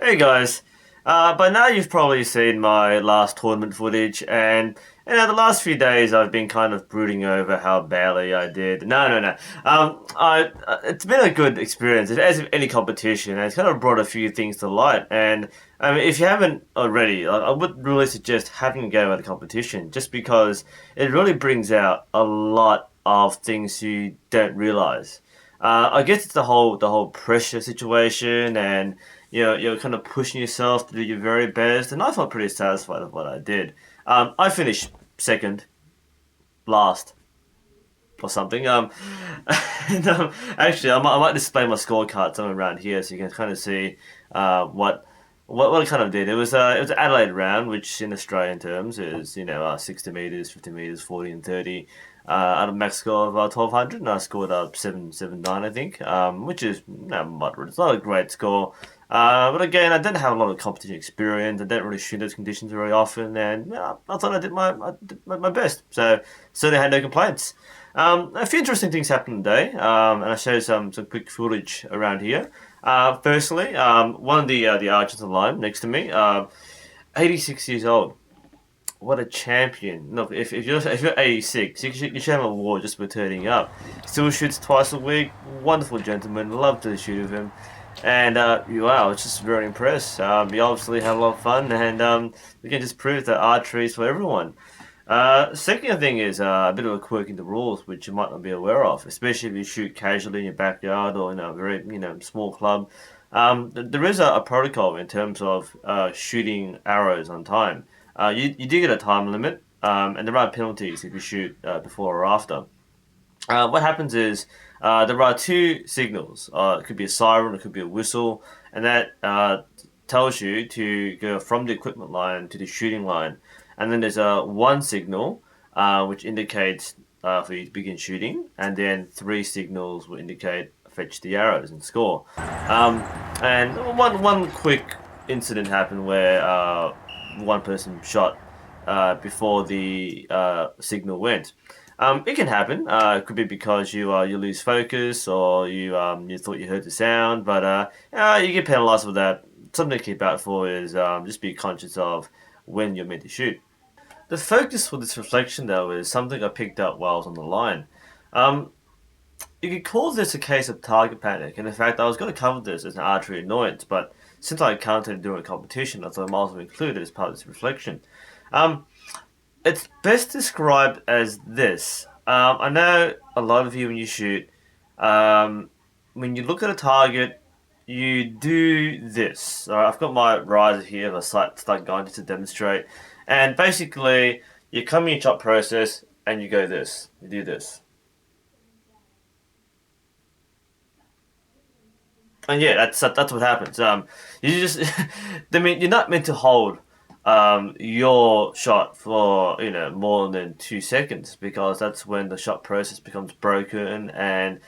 Hey guys, by now you've probably seen my last tournament footage, and the last few days I've been kind of brooding over how badly I did. No. It's been a good experience, as with any competition, and it's kind of brought a few things to light. And I mean, if you haven't already, I would really suggest having a go at the competition, just because it really brings out a lot of things you don't realize. I guess it's the whole pressure situation, and you're kind of pushing yourself to do your very best. And I felt pretty satisfied with what I did. I finished second, last, or something. And, actually, I might display my scorecard somewhere around here so you can kind of see what I kind of did. It was an Adelaide round, which in Australian terms is 60 meters, 50 meters, 40 and 30. At a max score of 1200, and I scored 779, I think, which is moderate. It's not a great score, but again, I didn't have a lot of competition experience. I didn't really shoot those conditions very often, and I thought I did my best. So certainly had no complaints. A few interesting things happened today, and I showed some quick footage around here. Firstly, one of the archers on the line next to me, 86 years old. What a champion! Look, if you're 86, you should have a award just for turning up. Still shoots twice a week. Wonderful gentleman. Love to shoot with him. And wow, I was just very impressed. We obviously had a lot of fun, and we can just prove that archery is for everyone. Second thing is a bit of a quirk in the rules, which you might not be aware of, especially if you shoot casually in your backyard or in a very small club. There is a protocol in terms of shooting arrows on time. You do get a time limit, and there are penalties if you shoot before or after. What happens is there are two signals. It could be a siren, it could be a whistle, and that tells you to go from the equipment line to the shooting line. And then there's a one signal which indicates for you to begin shooting, and then three signals will indicate fetch the arrows and score. Um, and one quick incident happened where one person shot before the signal went. It can happen. It could be because you lose focus or you thought you heard the sound, but you get penalised for that. Something to keep out for is just be conscious of when you're meant to shoot. The focus for this reflection, though, is something I picked up while I was on the line. Um, you could call this a case of target panic, and in fact, I was going to cover this as an archery annoyance, but since I encountered it during a competition, I thought I might as well include it as part of this reflection. Um, it's best described as this. I know a lot of you, when you shoot, um, when you look at a target, you do this. All right, I've got my riser here, the start going just to demonstrate. And basically, you come in your chop process and you go this. You do this. And yeah, that's what happens. You just, I mean, you're not meant to hold your shot for more than 2 seconds because that's when the shot process becomes broken and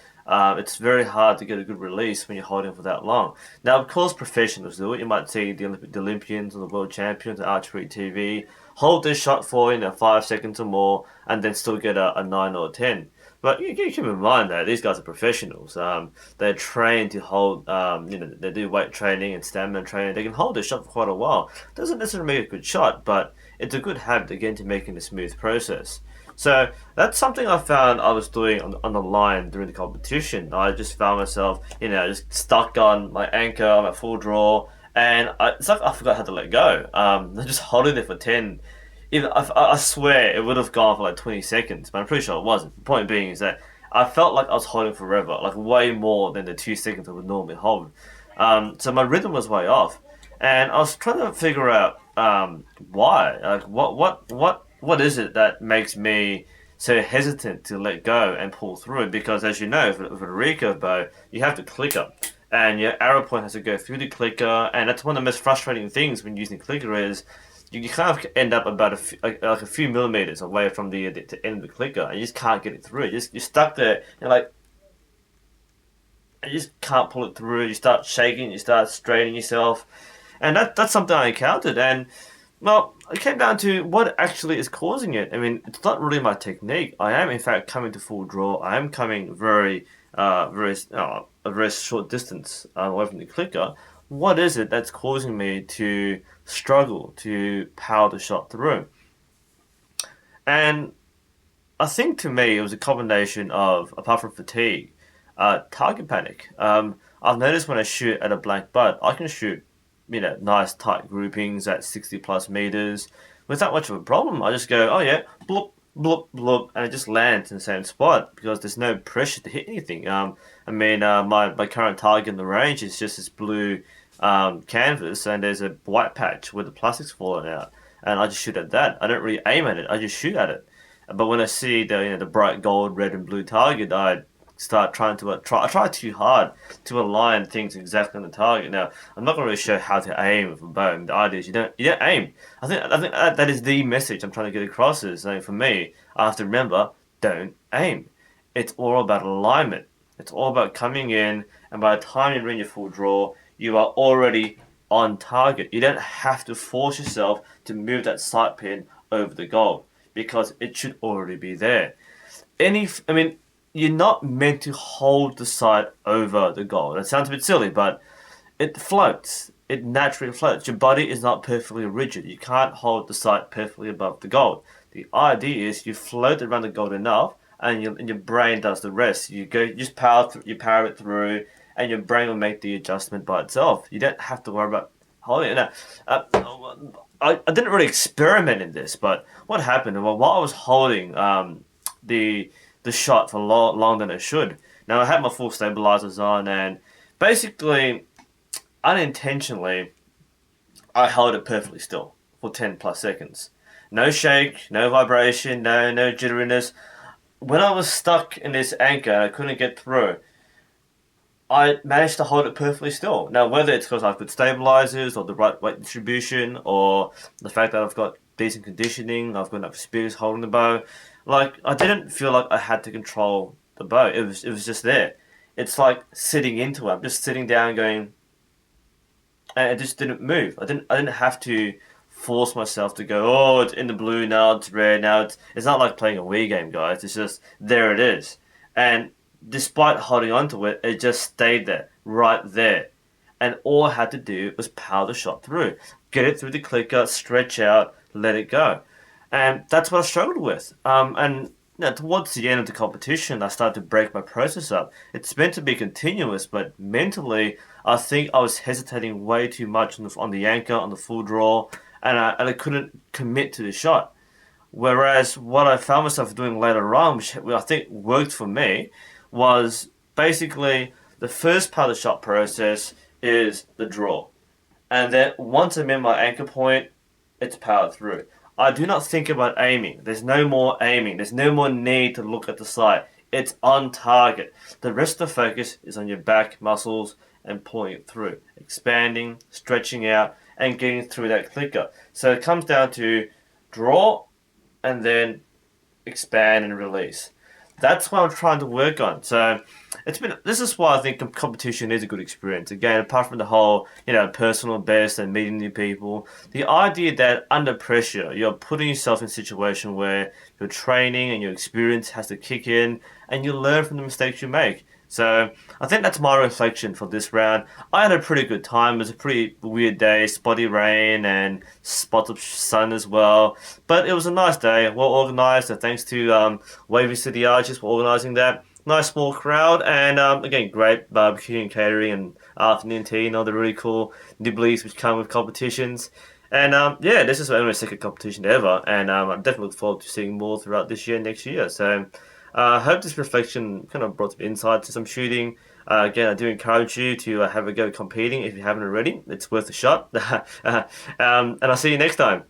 it's very hard to get a good release when you're holding for that long. Now, of course, professionals do it. You might see the Olympians or the world champions at archery TV hold this shot for 5 seconds or more and then still get a 9 or 10. But you keep in mind that these guys are professionals. They're trained to hold, they do weight training and stamina training. They can hold their shot for quite a while. Doesn't necessarily make a good shot, but it's a good habit again to making a smooth process. So that's something I found I was doing on the line during the competition. I just found myself, just stuck on my anchor, my full draw, and it's like I forgot how to let go. I'm just holding it for 10. Even I swear it would have gone for like 20 seconds, but I'm pretty sure it wasn't. The point being is that I felt like I was holding forever, like way more than the 2 seconds I would normally hold. So my rhythm was way off, and I was trying to figure out why. Like what is it that makes me so hesitant to let go and pull through? Because as you know, for a recurve bow, you have to clicker. And your arrow point has to go through the clicker, and that's one of the most frustrating things when using clicker is you kind of end up about like a few millimeters away from the end of the clicker, and you just can't get it through. You're stuck there, and like you just can't pull it through. You start shaking, you start straining yourself, and that's something I encountered. And well, it came down to what actually is causing it. I mean, it's not really my technique. I am in fact coming to full draw. I am coming a very short distance away from the clicker. what is it that's causing me to struggle to power the shot through? And I think to me it was a combination of, apart from fatigue, target panic. I've noticed when I shoot at a blank butt, I can shoot, nice tight groupings at 60 plus meters without much of a problem. I just go, oh yeah, bloop, bloop, bloop, and it just lands in the same spot because there's no pressure to hit anything. My current target in the range is just this blue canvas, and there's a white patch where the plastic's fallen out, and I just shoot at that. I don't really aim at it. I just shoot at it. But when I see the bright gold, red, and blue target, I start trying to I try too hard to align things exactly on the target. Now I'm not going to really show how to aim with a bow. The idea is you don't aim. I think that is the message I'm trying to get across. Is like, for me, I have to remember, don't aim. It's all about alignment. It's all about coming in, and by the time you're in your full draw, you are already on target. You don't have to force yourself to move that sight pin over the goal because it should already be there. You're not meant to hold the sight over the goal. That sounds a bit silly, but it floats. It naturally floats. Your body is not perfectly rigid. You can't hold the sight perfectly above the goal. The idea is you float around the goal enough, and your brain does the rest. You just you power it through, and your brain will make the adjustment by itself. You don't have to worry about holding it. Now, I didn't really experiment in this, but what happened? Well, while I was holding the shot for longer than I should. Now I had my full stabilizers on, and basically, unintentionally, I held it perfectly still for 10 plus seconds. No shake, no vibration, no jitteriness. When I was stuck in this anchor and I couldn't get through, I managed to hold it perfectly still. Now, whether it's because I've got stabilizers or the right weight distribution or the fact that I've got decent conditioning, I've got enough experience holding the bow, like I didn't feel like I had to control the bow. It was just there. It's like sitting into it. I'm just sitting down going, and it just didn't move. I didn't have to force myself to go, oh, it's in the blue now, it's red now. It's not like playing a Wii game, guys. It's just there it is. And despite holding on to it, it just stayed there, right there. And all I had to do was power the shot through, get it through the clicker, stretch out, let it go. And that's what I struggled with. And towards the end of the competition, I started to break my process up. It's meant to be continuous, but mentally, I think I was hesitating way too much on the anchor, on the full draw, and I couldn't commit to the shot. Whereas what I found myself doing later on, which I think worked for me, was basically the first part of the shot process is the draw. And then once I'm in my anchor point, it's powered through. I do not think about aiming. There's no more aiming. There's no more need to look at the sight. It's on target. The rest of the focus is on your back muscles and pulling it through, expanding, stretching out, and getting through that clicker. So it comes down to draw and then expand and release. That's what I'm trying to work on. So this is why I think competition is a good experience. Again, apart from the whole, personal best and meeting new people, the idea that under pressure, you're putting yourself in a situation where your training and your experience has to kick in and you learn from the mistakes you make. So I think that's my reflection for this round. I had a pretty good time. It was a pretty weird day, spotty rain and spots of sun as well. But it was a nice day, well organised. So thanks to Wavy City Archers for organising that. Nice small crowd, and again, great barbecue and catering and afternoon tea and all the really cool nibblies which come with competitions. And this is only my second competition ever, and I definitely look forward to seeing more throughout this year and next year. So I hope this reflection kind of brought some insight to some shooting. Again, I do encourage you to have a go competing if you haven't already. It's worth a shot. And I'll see you next time.